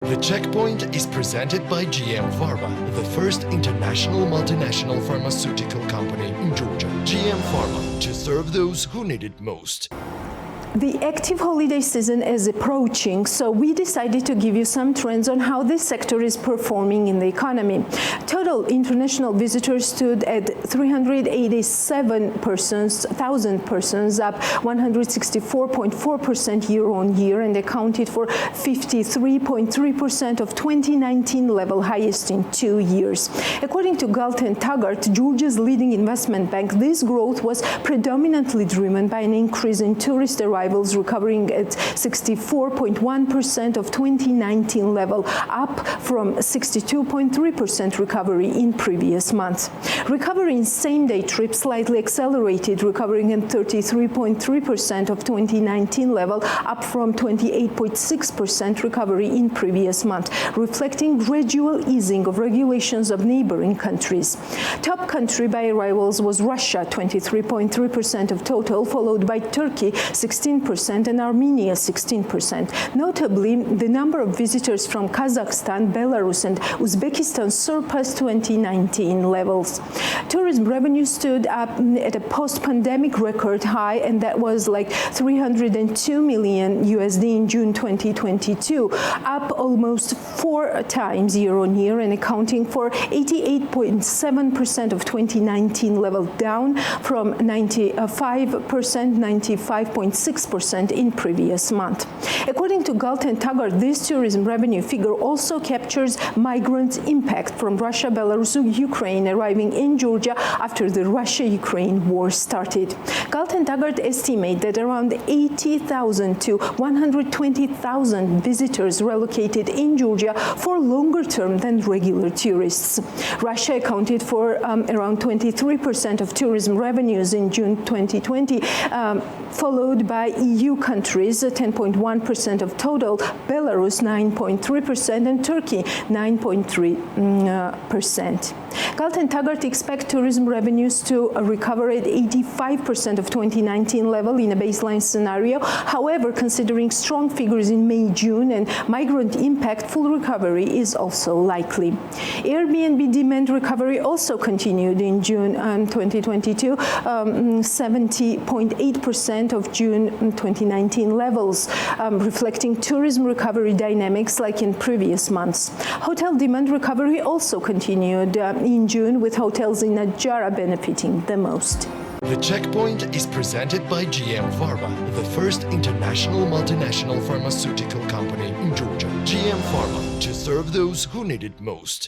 The Checkpoint is presented by GM Pharma, the first international multinational pharmaceutical company in Georgia. GM Pharma, to serve those who need it most. The active holiday season is approaching, so we decided to give you some trends on how this sector is performing in the economy. Total international visitors stood at 387,000 persons, up 164.4% year-on-year, and accounted for 53.3% of 2019 level, highest in 2 years. According to Galt and Taggart, Georgia's leading investment bank, this growth was predominantly driven by an increase in tourist arrivals, recovering at 64.1% of 2019 level, up from 62.3% recovery in previous months. Recovery in same-day trips slightly accelerated, recovering at 33.3% of 2019 level, up from 28.6% recovery in previous month, reflecting gradual easing of regulations of neighboring countries. Top country by arrivals was Russia, 23.3% of total, followed by Turkey, 16%, and Armenia, 16%. Notably, the number of visitors from Kazakhstan, Belarus, and Uzbekistan surpassed 2019 levels. Tourism revenue stood up at a post-pandemic record high, and that was like $302 million in June 2022, up almost 4 times year-on-year and accounting for 88.7% of 2019 level, down from 95.6% in previous month. According to Galt and Taggart, this tourism revenue figure also captures migrant impact from Russia, Belarus, Ukraine arriving in Georgia after the Russia-Ukraine war started. Galt and Taggart estimate that around 80,000 to 120,000 visitors relocated in Georgia for longer term than regular tourists. Russia accounted for around 23% of tourism revenues in June 2020, followed by EU countries, 10.1% of total, Belarus 9.3%, and Turkey 9.3%. Galt and Taggart expect tourism revenues to recover at 85% of 2019 level in a baseline scenario. However, considering strong figures in May, June, and migrant impact, full recovery is also likely. Airbnb demand recovery also continued in June 2022, 70.8% of June 2019 levels, reflecting tourism recovery dynamics like in previous months. Hotel demand recovery also continued in June, with hotels in Najara benefiting the most. The Checkpoint is presented by GM Pharma, the first international multinational pharmaceutical company in Georgia. GM Pharma, to serve those who need it most.